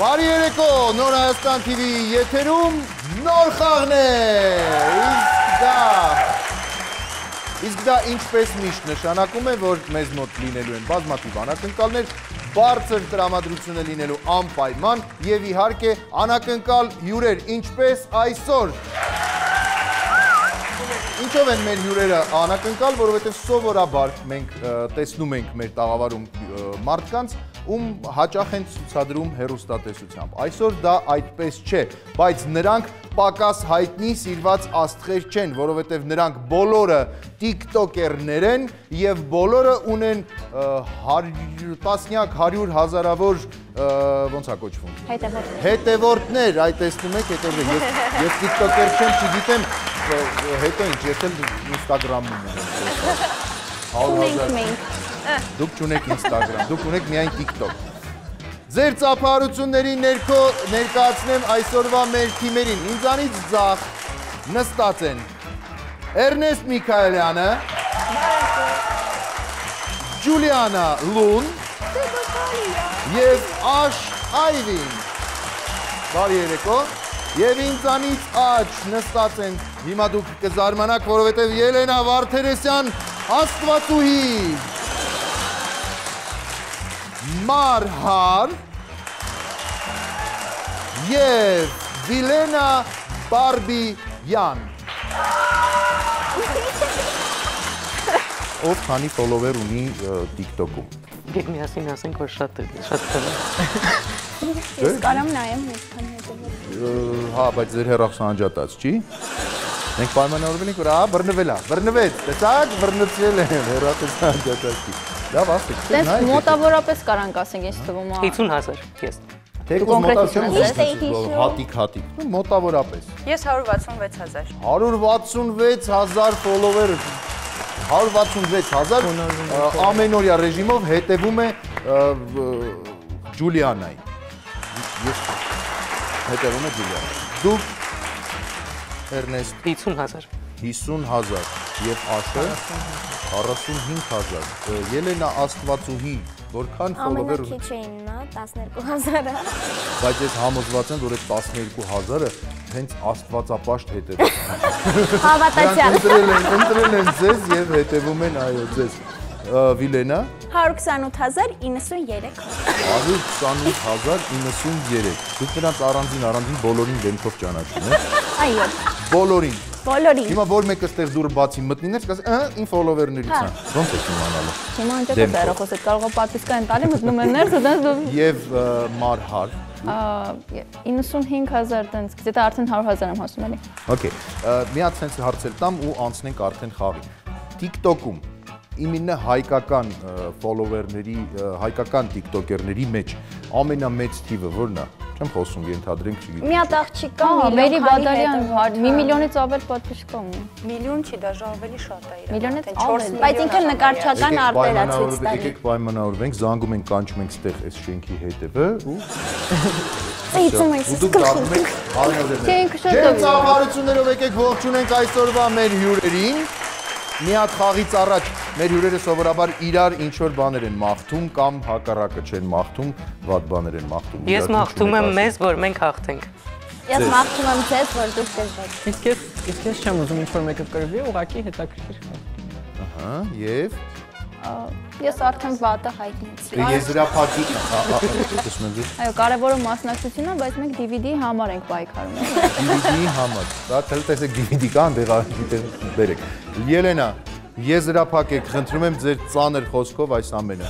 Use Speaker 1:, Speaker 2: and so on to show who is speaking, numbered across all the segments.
Speaker 1: Բարի երեկո, Նոր Հայաստան TV-ի եթերում նոր խաղն է, իսկ դա ինչպես միշտ նշանակում է, որ մեզ մոտ լինելու են բազմաթիվ անակնկալներ, բարձր տրամադրություն է լինելու անպայման և իհարկե անակնկալ հյուրեր, ինչպես այսօր։ Ինչով են մեր հյուրերը անակնկալ, որովհետև սովորաբար մենք տեսնում ենք մեր տաղավարում մարդկանց, ում հաճախ են ցուցադրում հեռուստատեսությամբ։ Այսօր դա այդպես չէ, բայց նրանք պակաս հայտնի սիրված աստղեր չեն, որովհետև նրանք բոլորը տիկտոկերներ են և բոլորը ունեն տասնյակ, 100 հազարավոր, ոնց է կոչվում։ Հետևորդներ, այդ տեսնում եք, ես տիկտոկեր չեմ, չգիտեմ, հետո ինչ, ես էլ ինստագրամում եմ։ Դուք չունեք ինստագրամ, դուք ունեք միայն տիկտոկ։ Ձեր ծափահարությունների ներքո ներկայացնեմ այսօրվա մեր թիմերին։ Ինձանից ձախ նստած են Էրնեստ Միքայելյանը, Ջուլիանա Լուն և Աշ Այվին։ Բարի երեկո։ Եվ ինձանից աջ նստած են, հիմա դուք կզարմանաք, որովհետև Ելենա Վարդերեսյան աստվածուհի, Մարհար և Վիլենա Բարբիյան։ Ով քանի ֆոլովեր ունի տիկտոկում։
Speaker 2: Գեք միասին ասենք, որ շատ թվը։
Speaker 3: Ես կարամ նայեմ մեզ քան հետևել։
Speaker 1: Հա, բայց ձեր հեռախոսը անջատած, չի։ Մենք պայմանավորվել ենք, որ բռնվեց, տեսակ, բռնցրել են, հեռախոսը անջատած չի։ Լավ, ասեք,
Speaker 3: դες մոտավորապես կարանք ասենք, ես թվում է
Speaker 2: 50,000, ես։
Speaker 1: Թեկուզ մոտավորապես հատիկ, մոտավորապես։
Speaker 4: Ես 166,000։
Speaker 1: 166,000 ֆոլովեր, 166,000 ամենօրյա ռեժիմով հետևում է Ջուլիանայի։ Ես հետևում է Ջուլիանայի։ Դուք Էրնեստ
Speaker 2: 50,000
Speaker 1: 50,000 և Աշը 45,000 Ելենա աստվածուհի որքան ֆոլովեր
Speaker 3: ամենաքիչ էին նա 12,000-ը
Speaker 1: բայց ես համոզված եմ որ այդ 12,000-ը հենց աստվածապաշտ հետևում
Speaker 3: հավատացյալ
Speaker 1: ընտրել են ձեզ և հետևում են այո ձեզ Վիլենա
Speaker 3: 128,093
Speaker 1: 128,093 դուք նրանց առանձին բոլորին դեմքով ճանաչում եք
Speaker 3: այո
Speaker 1: բոլորին
Speaker 3: բոլորին
Speaker 1: հիմա որ մեկը ստեղ դուրը բացի մտնիներ կասի իմ ֆոլովերներից են ոնց եք իմանալու
Speaker 3: հիմա անջատ է հեռախոսը կարող է պատվիսկա են տալի մտնում են ներս դες
Speaker 1: և Մարհար
Speaker 3: 95,000 տենց գիտե արդեն 100,000 եմ հասնում էլի
Speaker 1: Okay մի հատ sense հարցեր տամ ու անցնենք արդեն խաղի TikTok-ում Իմինը հայկական ֆոլովերների, հայկական տիկտոկերների մեջ ամենամեծ թիվը որն է? Չեմ խոսում ենթադրենք չգիտեմ։
Speaker 3: Մի հատ աղջիկ կա, Մերի Բադալյան, 1 միլիոնից ավել պատվիրք ունի։
Speaker 4: Միլիոն չի, դաժե ավելի շատ է իրական։
Speaker 3: Միլիոնից ավել, բայց ինքը նկարչական արտերացույց տալի։
Speaker 1: Եկեք պայմանավորվենք, զանգում ենք, կանչում ենք ստեղ այս շենքի հետևը ու
Speaker 3: Ծիծում ենք,
Speaker 1: դուք դառնում եք
Speaker 3: հարյուրներ։
Speaker 1: Ջեր ծափահարություններով եկեք ողջունենք այսօրվա մեր հյուրերին։ Մի հատ խաղից առաջ մեր հյուրերը սովորաբար իրար ինչ-որ բաներ են մաղթում կամ հակառակը չեն մաղթում, վատ բաներ են մաղթում։
Speaker 2: Ես մաղթում եմ մեզ, որ մենք հաղթենք։
Speaker 3: Ես մաղթում եմ ձեզ, որ դուք կզբեք։
Speaker 5: Իսկ ես չեմ ուզում ինչ-որ մեկը կրվի, ուղղակի հետաքրքիր խաղ։
Speaker 1: Ահա, և
Speaker 3: Ես արդեն վատը հայտնեցի։
Speaker 1: Եզրափակի
Speaker 3: Այո, կարևորը մասնակցությունն է, բայց մենք DVD-ի համար ենք պայքարում։
Speaker 1: DVD-ի համար։ Դա տեսեք DVD կա, այնտեղ բերեք։ Ելենա, եզրափակեք, խնդրում եմ ձեր ծանր խոսքով այս ամենը։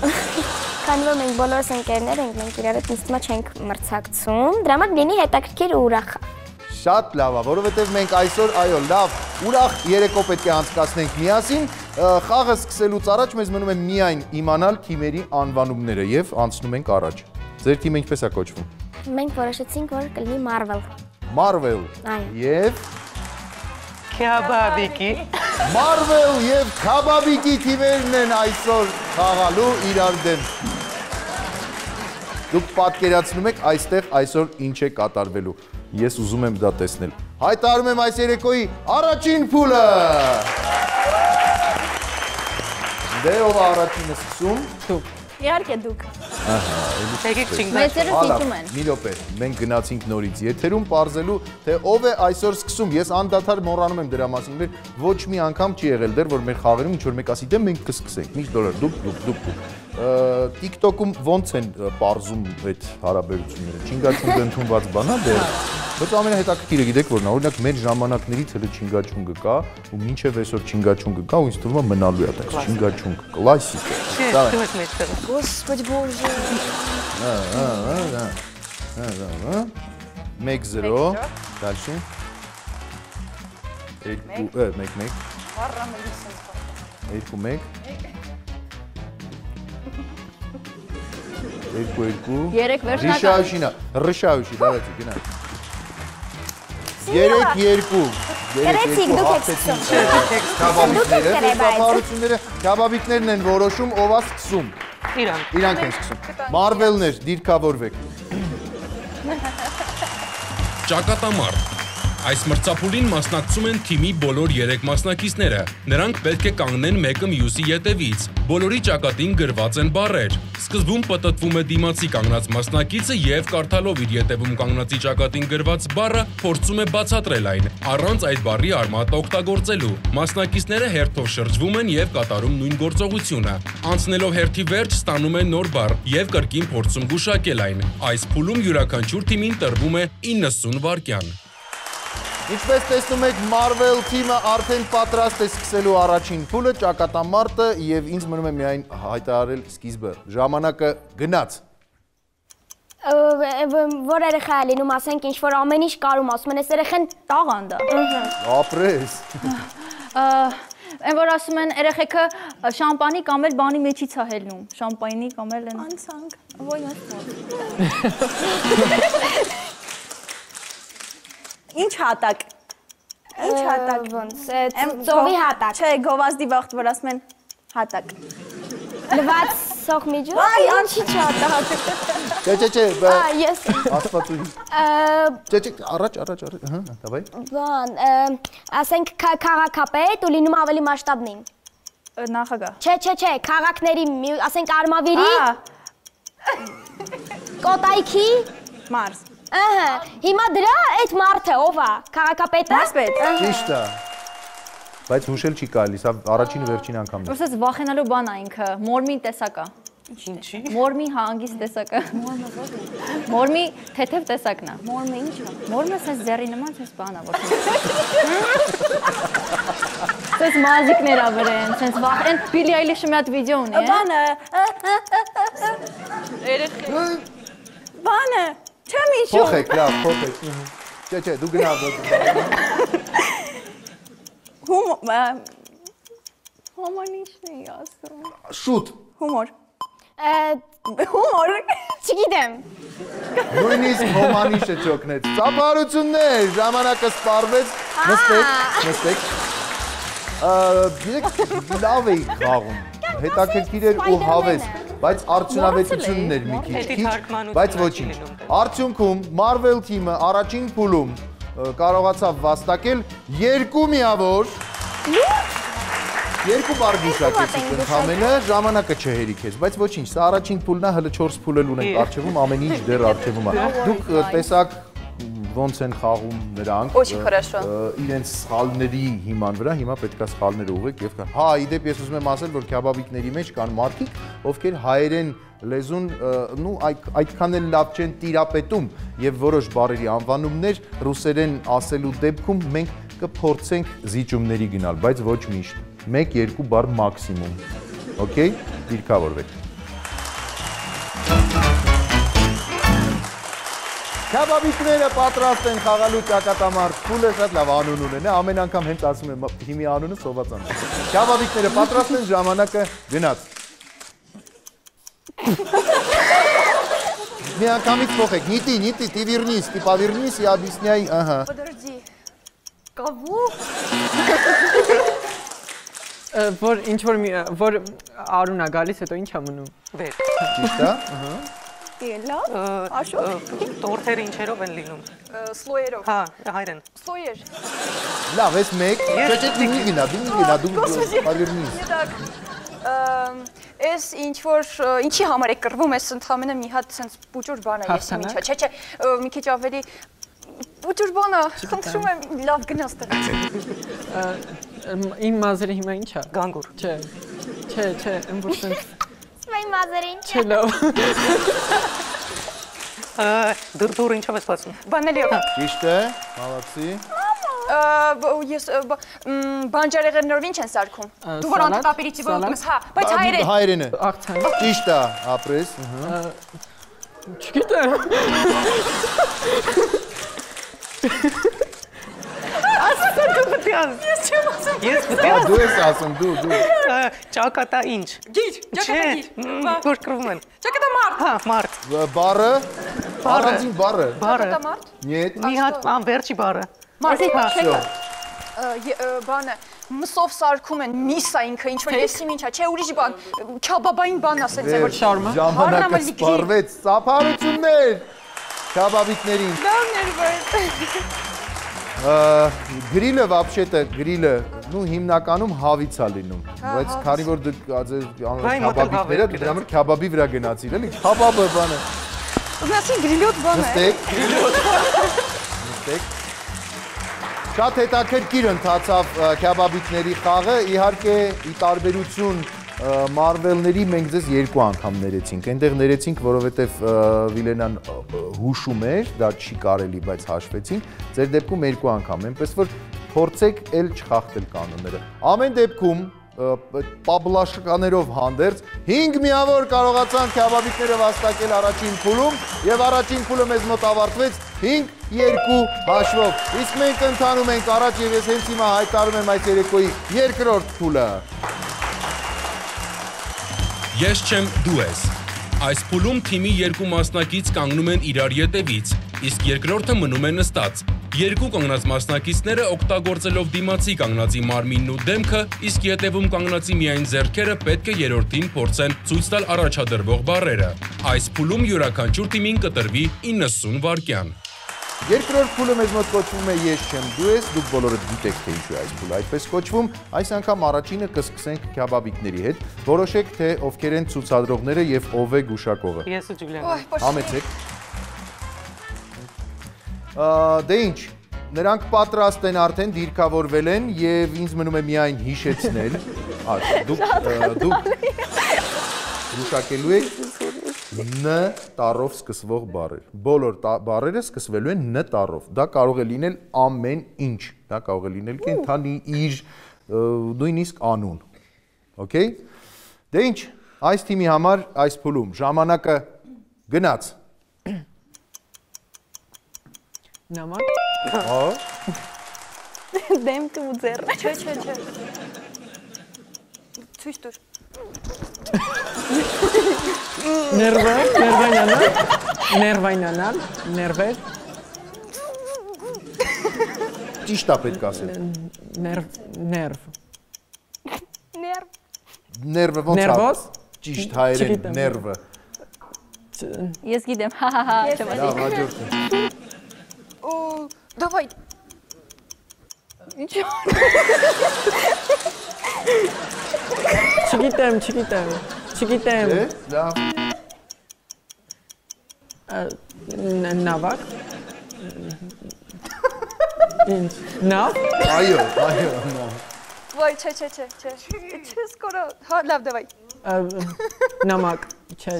Speaker 3: Քանի որ մենք բոլորս ընկերներ ենք, մենք իրար հետ ինստիմա չենք մրցակցում, դրա համար լինի հետաքրքիր ու ուրախ։
Speaker 1: Շատ լավ է, որովհետև մենք այսօր, այո, լավ, ուրախ երեկո պետք է անցկացնենք միասին, խաղը սկսելուց առաջ մեզ մնում է միայն իմանալ թիմերի անվանումները և անցնում ենք առաջ։ Ձեր թիմը ինչպես է կոչվում։
Speaker 3: Մենք որոշեցինք, որ կլինի Marvel։
Speaker 1: Marvel և
Speaker 2: Քաբաբիկի
Speaker 1: Marvel և Քաբաբիկի թիմերն են այսօր խաղալու իրար դեմ։ Դուք պատկերացնում եք այստեղ այսօր ինչ է կատարվելու։ Ես ուզում եմ դա տեսնել։ Հայտարարում եմ այս երեկոյի առաջին փուլը։ Դե ով առաջինը սկսում։
Speaker 5: Դուք։
Speaker 4: Իհարկե դուք։
Speaker 2: Եկեք չինգա։
Speaker 4: Մեծերը զիջում են։
Speaker 1: Մի րոպե, մենք գնացինք նորից եթերում պարզելու, թե ով է այսօր սկսում։ Ես անդադար մոռանում եմ դրա մասին, մեր ոչ մի անգամ չի եղել դեռ, որ մեր խաղերում ինչ որ մեկ ասի, դե մենք կսկսենք։ Միշտ դոլար դուք։ TikTok-ում ոնց են պարզում այդ հարաբերությունները։ Չինգաչունգը ընդունված բան է դեռ։ Բայց ամենահետաքրքիրը գիտեք որն է, օրինակ մեր ժամանակներից հենց չինգաչունգը կա, ու մինչև այսօր չինգաչունգը կա, ու ինձ թվում է մնալու է այդպես չինգաչունգ, կլասիկ է։
Speaker 2: Դու ես մեջտեղը։
Speaker 3: Господи Боже։
Speaker 1: 1-0, дальше. 1-1. 2-1. 2-2.
Speaker 4: Երեք վերջնական։
Speaker 1: Решающий, давайте, գնանք։ 3-2.
Speaker 3: Գրեցիք, դուք եք սկսում։
Speaker 1: Քաբաբիկներն են որոշում, ով է սկսում։ Իրանք են սկսում։ Մարվելներ, դիրքավորվեք։
Speaker 6: Ճակատամարտ։ Այս մրցափուլին մասնակցում են թիմի բոլոր 3 մասնակիցները։ Նրանք պետք է կանգնեն մեկը մյուսի ետևից։ Բոլորի ճակատին գրված են բառեր։ Սկզբում պտտվում է դիմացի կանգնած մասնակիցը եւ կարդալով իր ետևում կանգնածի ճակատին գրված բառը փորձում է բացատրել այն, առանց այդ բառի արմատը օգտագործելու։ Մասնակիցները հերթով շրջվում են եւ կատարում նույն գործողությունը։ Անցնելով հերթի վերջ ստանում են նոր բառ եւ կրկին փորձում գուշակել այն։ Այս փուլում յուրաքանչյուր թիմին տրվում է 90 վայրկյան։
Speaker 1: Ինչպես տեսնում եք, Marvel թիմը արդեն պատրաստ է սկսելու առաջին փուլը, ճակատամարտը եւ ինձ մնում է միայն հայտարարել սկիզբը։ Ժամանակը գնաց։
Speaker 3: Որ երեխա է լինում, ասենք ինչ որ ամեն ինչ կարում, ասում են, այս երեխան
Speaker 4: Տաղանդ է։
Speaker 1: Ապրես։
Speaker 4: Այն որ ասում են երեխեքը շամպանի կամ էլ բանի մեջից է հելնում։ Շամպայնի կամ էլ են։ Անցանք։ Ոյ Ինչ հատակ։ Ինչ հատակ։
Speaker 3: ոնց, ծովի հատակ։
Speaker 4: Չէ, գովազդի վաղտ որ ասում են հատակ։
Speaker 3: Լվաց սոխմիջոց։
Speaker 4: Այ, անչի չհատակ։
Speaker 1: Չէ,
Speaker 3: Ես։
Speaker 1: աստվածուհի։ Չէ, առաջ, ահա, давай։
Speaker 3: Բան, ասենք քաղաքապետ ու լինում ավելի մասշտաբնին։
Speaker 4: Նախագահ։
Speaker 3: Չէ, քաղաքների, ասենք Արմավիրի։ Կոտայքի։
Speaker 4: Մարզ։
Speaker 3: Ահա, հիմա դրա այդ մարդը ով է, քաղաքապետը։
Speaker 4: Մարզպետ։
Speaker 1: Ճիշտ է։ Բայց հուշել չի կարելի, սա առաջին ու վերջին անգամն է։
Speaker 4: Ոսից վախենալու բան է ինքը, մորմի տեսակ է։
Speaker 2: Ինչի։
Speaker 4: Մորմի հանգիստ տեսակ է։ Մորմի թեթև տեսակն է։
Speaker 3: Մորմը ինչ է։
Speaker 4: Մորմը սենց ձեռի նման սենց բան է, որ սենց մազիկներ ա վրեն, սենց վախեն, Բիլի Այլիշը մի հատ վիդեո ունի, է։ Բանը, չեմ իշում։
Speaker 1: Փոխեք, լավ, փոխեք։ Չէ, դու գնա։
Speaker 4: Հումոր ինչն է ասում։
Speaker 1: Շուտ։
Speaker 4: Հումոր։
Speaker 3: Հումոր։ Չգիտեմ։
Speaker 1: Նույնիսկ հոմանիշը չօգնեց։ Ծափարություններ, ժամանակը սպառվեց։ Նստեք։ Գիտեք, լավ էի խաղում։ Հետաքրքիր էր ու հավես, բայց արդյունավետությունն էր մի քիչ, բայց ոչինչ։ Արդյունքում Marvel թիմը առաջին փուլում կարողացավ վաստակել 2 միավոր։ Երկու բառ գուշակեցիք ընդամենը, ժամանակը չհերիքեց, բայց ոչինչ, սա առաջին փուլն է, հələ 4 փուլ էլ ունենք առջևում, ամեն ինչ դեռ առջևում է։ Դուք տեսակ ոնց են խաղում նրանք իրենց սխալների հիման վրա, հիմա պետք է սխալները ուղղեք եւ կան։ Հա, իդեպ ես ուզում եմ ասել, որ քյաբաբիկների մեջ կան մարդիկ, ովքեր հայերեն լեզուն, այդքան էլ լավ չեն տիրապետում եւ որոշ բառերի անվանումներ ռուսերեն ասելու դեպքում մենք կփորձենք զիջումների գնալ, բայց ոչ միշտ։ 1-2 բառ մաքսիմում։ Okay, դիրքավորվեք։ Քաբաբիկները պատրաստ են խաղալու ճակատամարտ փուլը, շատ լավ անուն ունեն, ամեն անգամ հենց ասում եմ թիմի անունը սովածան։ Քաբաբիկները պատրաստ են, ժամանակը գնաց։ Մի անգամից փոխեք, նիտի, ты вернись, ты повернись и объясняй, ага։
Speaker 3: Подожди. Кого?
Speaker 5: Որ ինչ որ արուն է գալիս, հետո ինչ է մնում։
Speaker 2: Վեր։
Speaker 1: Ճիշտ է։
Speaker 4: Լավ, աշոտ։
Speaker 2: Տորթերը ինչերով են լինում։
Speaker 4: Սլոյերով։
Speaker 2: Հա, հայրեն։
Speaker 4: Սլոյեր։
Speaker 1: Լավ, ես մեկ։ Չէ, դու մի գնա, դու poвернись։
Speaker 7: Էս ինչ որ ինչի համար է կռվում, էս ընդհանրապես մի հատ sense բուջուր բան է, ես ինչա։ Չէ, մի քիչ ավելի բուջուր բան է, խնդրում եմ լավ գնաս դրած։
Speaker 5: Իմ մազերը հիմա ի՞նչ է։
Speaker 2: Գանգուր։
Speaker 5: Չէ, ըմբուրսեն։
Speaker 3: Սվայ մազերը ինչ
Speaker 5: Չէ, լավ։
Speaker 2: Դուրդուր ինչով ես բացում։
Speaker 7: Բանելիով։
Speaker 1: Ճիշտ է, մալացի։
Speaker 7: Ես բանջարեղեններով ինչ են սարքում։ Դու որ անտապերիցիվ ուտում ես, հա, բայց հայերեն։
Speaker 1: Հայերենը։
Speaker 5: Աղցան։
Speaker 1: Ճիշտ է, ապրես։
Speaker 5: Չգիտեմ։
Speaker 2: Ես չեմ ասում։ Ես
Speaker 1: Դու ես ասում, դու։
Speaker 2: ճակատա ինչ։
Speaker 7: Գիր, ճակատագիր։
Speaker 2: Որ կրվում են։
Speaker 7: Ճակատամարտ։
Speaker 2: Հա, մարդ։
Speaker 1: Բարը։ Առանձին բարը։
Speaker 7: Ճակատամարտ։
Speaker 1: Նյետ։
Speaker 2: Մի հատ վերջի բառը։
Speaker 7: Բանը մսով սարքում են միսա ինքը ինչ որ եսիմ ինչա, չէ ուրիշ բան, քաբաբային բան ասենց է որ
Speaker 5: Շարմա։
Speaker 1: Ժամանակը սպառվեց, սափարություններ քաբաբիկներին։ Գրիլը вообще-то գրիլը, ну հիմնականում հավից է լինում, բայց քանի որ դուք քաբաբիկները դրա համար քաբաբի վրա գնացիր, էլի, քաբաբը բանը։
Speaker 7: Ուզնացին գրիլյոտ բան է։
Speaker 1: Նստեք։ Շատ հետաքրքիր ընթացավ քաբաբիկների խաղը, իհարկե ի տարբերություն Marvel-ների մենք ձեզ երկու անգամ ներեցինք, այնտեղ ներեցինք, որովհետև Վիլենան հուշում էր, դա չի կարելի, բայց հաշվեցինք, ձեր դեպքում երկու անգամ, այնպես որ փորձեք էլ չխախտել կանոնները։ Ամեն դեպքում պաբլաշկաներով հանդերձ 5 միավոր կարողացան քաբաբիկները վաստակել առաջին փուլում եւ առաջին փուլը մեզ մոտ ավարտվեց 5-2 հաշվով։ Իսկ մենք ընթանում ենք առաջ եւ ես հենց հիմա հայտարարում եմ այս երեկոյի երկրորդ փուլը։
Speaker 6: Ես չեմ, դու ես։ Այս փուլում թիմի երկու մասնակից կանգնում են իրար ետևից, իսկ երկրորդը մնում է նստած։ Երկու կանգնած մասնակիցները օգտագործելով դիմացի կանգնածի մարմինն ու դեմքը, իսկ ետևում կանգնածի միայն ձեռքերը պետք է երրորդին փորձեն ցույց տալ առաջադրվող բառերը։ Այս փուլում յուրաքանչյուր թիմին կտրվի 90 վայրկյան։
Speaker 1: Երկրորդ փուլը մեզ մոտ կոչվում է ես չեմ, դու ես, դուք բոլորը գիտեք թե ինչու է այս փուլը այդպես կոչվում, այս անգամ առաջինը կսկսենք քաբաբիկների հետ, որոշեք թե ովքեր են ցուցադրողները եւ ով է գուշակողը։
Speaker 2: Ես ու Ջուլիան։
Speaker 1: Համեցեք։ Դե ինչ, նրանք պատրաստ են արդեն, դիրքավորվել են եւ ինձ մնում է միայն հիշեցնել, դուք գուշակելու եք Ն տառով սկսվող բառեր։ Բոլոր բառերը սկսվելու են Ն տառով։ Դա կարող է լինել ամեն ինչ։ Դա կարող է լինել կենդանի, իր, նույնիսկ անուն։ Okay? Դե ինչ, այս թիմի համար այս փուլում ժամանակը գնաց։
Speaker 5: Նամակ։
Speaker 3: Դեմքը ու ձեռը։
Speaker 7: Չէ։ Ցույց տուր։
Speaker 5: Ներվայնանալ, ներվեր։
Speaker 1: Ճիշտ է պետք ասել։
Speaker 5: Ներվ։
Speaker 1: Ներվը ոնց է։
Speaker 5: Ներվոս։
Speaker 1: Ճիշտ հայերեն ներվը։
Speaker 4: Ես գիտեմ, հա, չեմ ասի։
Speaker 1: Լավ, հաջորդը։
Speaker 7: Դավայ։
Speaker 4: Ինչ։
Speaker 5: Չգիտեմ։
Speaker 1: Լավ։
Speaker 5: Նավակ։ Ինչ։ Նավ։
Speaker 1: Այո։
Speaker 7: Վայ, չէ։ Չես կորա։ Հա, լավ, դավայ։
Speaker 5: Նամակ։ Չէ։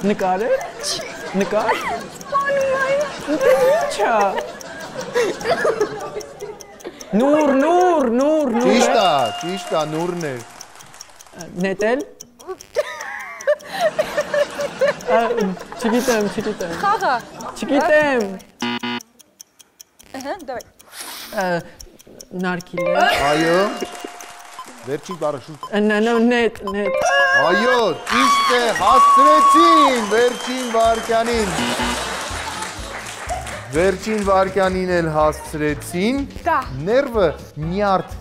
Speaker 5: Նկար է։ Նկար։ Ինչա։ Նուր։
Speaker 1: Ճիշտ է, նուրն է։
Speaker 5: Նետել։ Չգիտեմ։
Speaker 7: Խաղը։
Speaker 5: Չգիտեմ։
Speaker 7: Դավայ։
Speaker 5: Նարկիլը։
Speaker 1: Այո։ Վերջին բառը շուտ։
Speaker 5: Նետ։
Speaker 1: Այո, ճիշտ է, հասցրեցին վերջին վայրկյանին։ Վերջին վայրկյանին էլ հասցրեցին։ Ներվը նյարդ։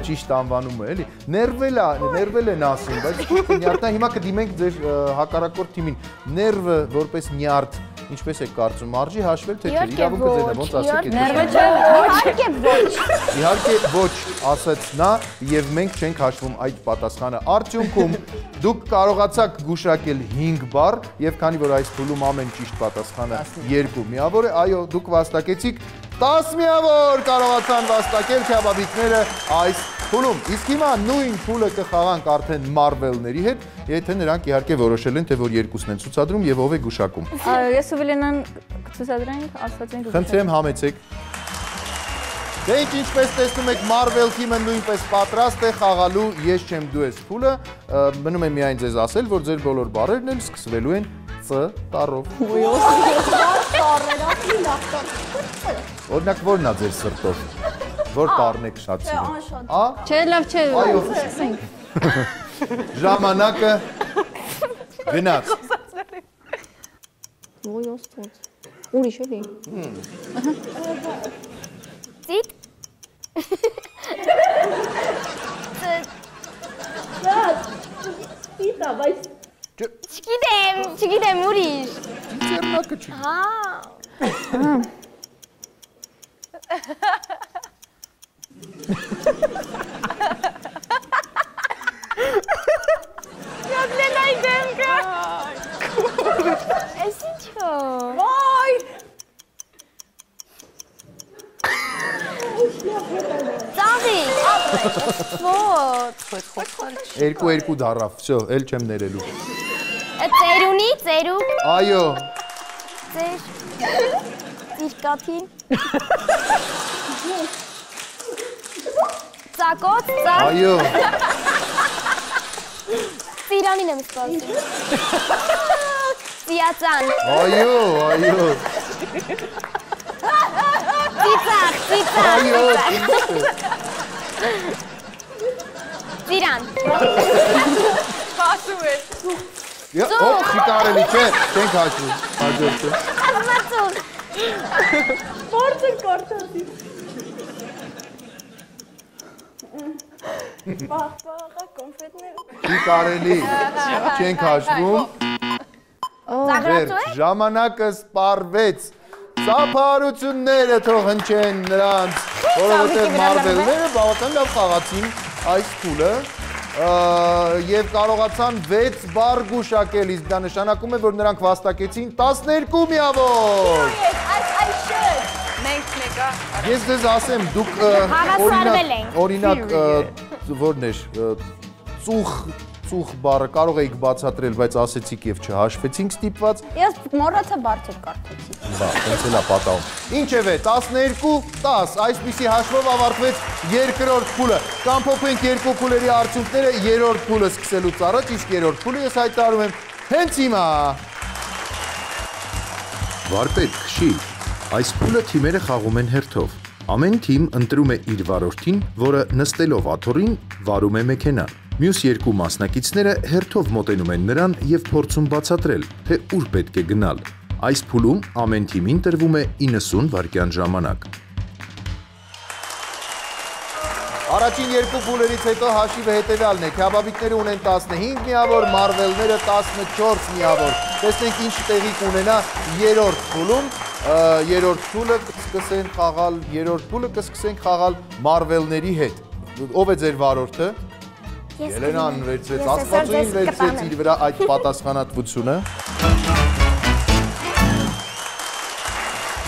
Speaker 1: Ճիշտ անվանումը էլի։ Ներվել են ասում, բայց նյարդը հիմա կդիմենք ձեր հակառակորդ թիմին։ Ներվը որպես նյարդ Ինչպես եք կարծում, արժի հաշվել թե չէ, իրավունքը ձեր է, ոնց ասեք եք։
Speaker 3: Իհարկե ոչ։
Speaker 1: Իհարկե ոչ, ասաց նա, եւ մենք չենք հաշվում այդ պատասխանը։ Արդյունքում դուք կարողացաք գուշակել 5 բառ, եւ քանի որ այս փուլում ամեն ճիշտ պատասխանը 2 միավոր է, այո, դուք վաստակեցիք 10 միավոր կարողացան վաստակել քյաբաբիկները այս փուլում։ Իսկ հիմա նույն փուլը կխաղանք արդեն մարվելների հետ, եթե նրանք իհարկե որոշել են, թե որ երկուսն են ցուցադրում եւ ով է գուշակում։
Speaker 4: Ես ու Վիլենան ցուցադրենք, ասված ենք։
Speaker 1: Խնդրեմ համեցեք։ Դե ինչպես տեսնում եք, Marvel թիմը նույնպես պատրաստ է խաղալու ես չեմ դու ես փուլը, մնում է միայն ձեզ ասել, որ ձեր բոլոր բառերն էլ սկսվելու են Ց տառով։ Օրինակ որն է ձեր սրտով, որ տառն եք շատ սիրում։ Ա։
Speaker 4: Չէ, լավ չէ։
Speaker 1: Այո։ Ժամանակը գնաց։
Speaker 4: Ոյ ոստոց։ Ուրիշ էլի։
Speaker 3: Ծիտ։
Speaker 4: Սիտա, բայց
Speaker 3: Չգիտեմ, ուրիշ։
Speaker 1: Ձեռնակը չի։
Speaker 3: Հա։ Յոտնելայ դեմքը։ Էս ինչո։
Speaker 4: Ոյ։
Speaker 3: Ծաղի։ Ո՞տ։
Speaker 1: 2-2 դարավ, всё, էլ չեմ ներելու։
Speaker 3: Ծերունի, ծերուկ,
Speaker 1: Այո,
Speaker 3: ծիրկաթին։ Ծակոտ, ծակ,
Speaker 1: այո,
Speaker 3: ծիրանին եմ սպասում։ Ծիածան,
Speaker 1: այո, այո,
Speaker 3: ծիծաղ, ծիծաղ,
Speaker 1: այո,
Speaker 3: ծիրան,
Speaker 7: Ասում է։
Speaker 1: Ոպ, չի կարելի, չէ, չենք հաշվում, հաջորդը։
Speaker 3: ազնացուղ,
Speaker 4: Որտե կարտացի։ Բախ, կոնֆետներ։
Speaker 1: Չի կարելի, չենք հաշվում,
Speaker 3: ծաղրացու է,
Speaker 1: ժամանակը սպարվեց, ծափարությունները թող հնչեն նրանց, որովհետև մարվելները բավական լավ խաղացին այս փուլը, և կարողացան 6 բառ գուշակել, իսկ դա նշանակում է, որ նրանք վաստակեցին 12 միավոր։
Speaker 7: Մենք մեկա։
Speaker 1: Ես ձեզ ասեմ, դուք
Speaker 3: Հավասարվել ենք։
Speaker 1: օրինակ, որն էր, ծուխ բառը կարող էիք բացատրել, բայց ասեցիք և չհաշվեցինք ստիպված։
Speaker 4: Ես մոռացա բարձր կարդացի։
Speaker 1: Բա, տենց էլ է պատահում։ Ինչևէ, 12-10, այսպիսի հաշվով ավարտվեց երկրորդ փուլը։ Կամփոփենք երկու փուլերի արդյունքները երրորդ փուլը սկսելուց առաջ, իսկ երրորդ փուլը ես հայտարարում եմ հենց հիմա։
Speaker 8: Վարպետ քշի, այս փուլը թիմերը խաղում են հերթով։ Ամեն թիմ ընտրում է իր վարորդին, որը նստելով աթոռին վարում է մեքենան։ Մյուս երկու մասնակիցները հերթով մոտենում են նրան և փորձում բացատրել, թե ուր պետք է գնալ։ Այս փուլում ամեն թիմին տրվում է 90 վայրկյան ժամանակ։
Speaker 1: Առաջին երկու փուլերից հետո հաշիվը հետևյալն է, քյաբաբիկները ունեն 15 միավոր, մարվելները 14 միավոր։ Տեսնենք ինչ տեղի կունենա երրորդ փուլում, երրորդ փուլը կսկսենք խաղալ մարվելների հետ։ Ով է ձեր վարորդը։ Ելենան վերցրեց, աստվածուին վերցրեց իր վրա այդ պատասխանատվությունը։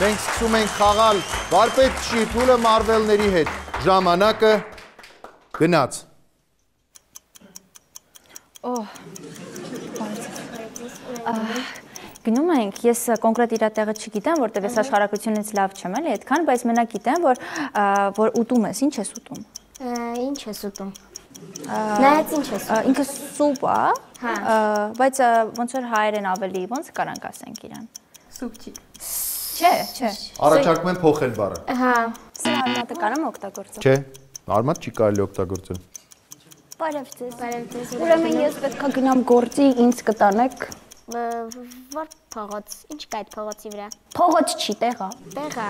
Speaker 1: Մենք սկսում ենք խաղալ վարպետ քշի փուլը մարվելների հետ։ Ժամանակը գնաց։
Speaker 4: Գնում ենք, ես կոնկրետ իր տեղը չգիտեմ, որտեղ ես աշխարհակությունից լավ չեմ, էլի այդքան, բայց մենակ գիտեմ, որ ուտում ես, ինչ ես ուտում։
Speaker 3: ինչ ես ուտում։ Նայած ինչ ես ուտում։
Speaker 4: Ինքը սուպ է, բայց ոնց որ հայերեն ավելի, ոնց կարանք ասենք իրան։
Speaker 7: Սուպչիկ։
Speaker 4: Չէ։
Speaker 1: Առաջարկում եմ փոխել բառը։
Speaker 3: Հա,
Speaker 4: Սա արմատը կարամ օգտագործել։
Speaker 1: Չէ, արմատ չի կարելի օգտագործել։
Speaker 3: բարև ձեզ։
Speaker 4: Ուրեմն ես պետքա գնամ գործի, ինձ կտանեք։
Speaker 3: Որ փողոց, ինչ կա այդ փողոցի վրա։
Speaker 4: Փողոց չի, տեղա։
Speaker 3: Տեղա։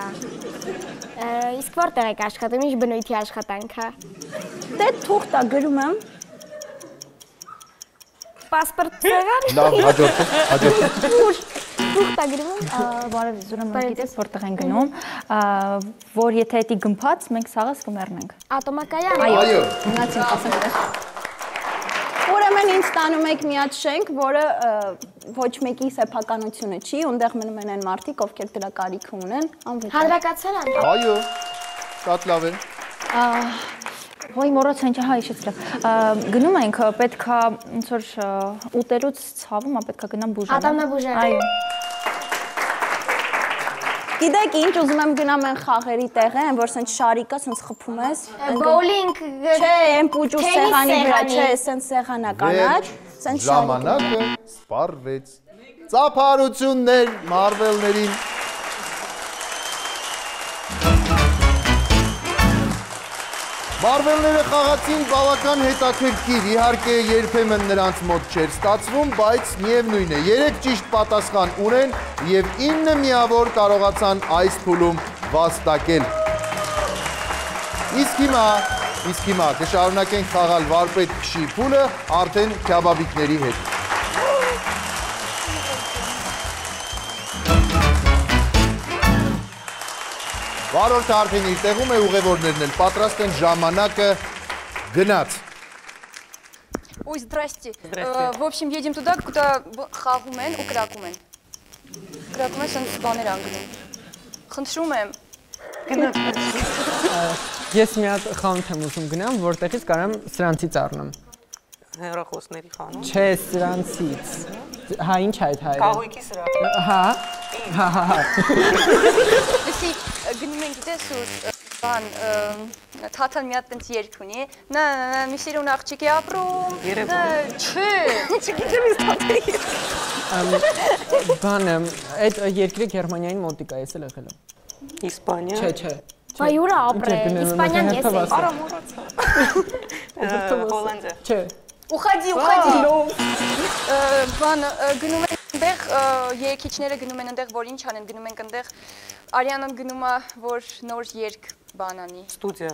Speaker 3: Իսկ որտեղ եք աշխատում, ինչ բնույթի աշխատանք է։
Speaker 4: Դե թուղթ է գրում եմ։
Speaker 3: Պասպորտ ծրան։
Speaker 1: Լավ, հաջորդը։
Speaker 3: Ֆրուկտ է գրվում։
Speaker 4: Բարև ձեզ, ուրեմն գիտեք որտեղ են գնում, որ եթե դա գմփած, մենք սաղս կմեռնենք։
Speaker 3: Ատոմակայան։
Speaker 1: Այո։
Speaker 9: Գնացինք ասենք։ Ուրեմն ինձ տանում եք մի հատ շենք, որը ոչ մեկի սեփականությունը չի, ունդեղ մնում են մարդիկ, ովքեր դրա կարիք ունեն, անվճար։
Speaker 3: Հանրակացարան։
Speaker 1: Այո։ Շատ լավ է։
Speaker 4: Ոյ մոռացա ինչ հա հիշեցրեք։ Գնում ենք, պետքա ոնց որ ուտելուց ցավում, պետքա գնամ բուժան։
Speaker 3: Ատամնաբուժան։
Speaker 4: Այո։
Speaker 9: Գիտեք ինչ, ուզում եմ գնամ այն խաղերի տեղը, այն որ սենց շարիկա, սենց խփում ես։
Speaker 3: Բոուլինգ։
Speaker 9: Չէ, այն պուճու սեղանի վրա, չէ, սենց սեղանա կանաչ, սենց շարիկա։
Speaker 1: Ժամանակը սպառվեց։ Ծափարություններ Marvel-ներին։ Marvel-ները խաղացին բավական հետաքրքիր, իհարկե երբեմն նրանց մոտ չէր ստացվում, բայց միևնույն է, 3 ճիշտ պատասխան ունեն եւ 9 միավոր կարողացան այս փուլում վաստակել։ Իսկ հիմա կշարունակենք խաղալ վարպետ քշի փուլը արդեն քյաբաբիկների հետ։ Վարորդը արդեն իր տեղում է, ուղևորներն էլ պատրաստ են, ժամանակը գնաց։
Speaker 7: Ой, здрасте. В общем, едем туда, куда խաղում են ու կրակում են։ Կրակում են սենց բաներ անգնում։ Խնդրում եմ։
Speaker 5: Ես մի հատ խանութ եմ ուզում գնամ, որտեղից կարամ սրանցից առնեմ։
Speaker 2: Հեռախոսների խանութ։
Speaker 5: Չէ, սրանցից։ Հա, ինչ է այդ հայերը։
Speaker 2: Կահույքի սրահ։
Speaker 5: Հա։
Speaker 7: Լսի, գնում են գիտես ու բան թաթան մի հատ տենց երգ ունի։ Նա մի սիրուն աղջիկ է ապրում։ Չէ։ Չգիտեմ ես թաթերի։
Speaker 5: Բանը, այդ երկրի Գերմանիային մոտիկ է, ես էլ եղել եմ։
Speaker 2: Իսպանիա։
Speaker 5: Չէ։
Speaker 3: Վայուրա ապրե, Իսպանիան ես եմ։
Speaker 2: Արա մոռացա։ Հոլանդիա։
Speaker 5: Չէ։
Speaker 7: Ուխադի։ Բան գնում են այնտեղ երգիչները գնում են այնտեղ, որ ինչ անեն, գնում են այնտեղ Արիանան գնում է, որ նոր երգ բան անի։
Speaker 2: Ստուդիա։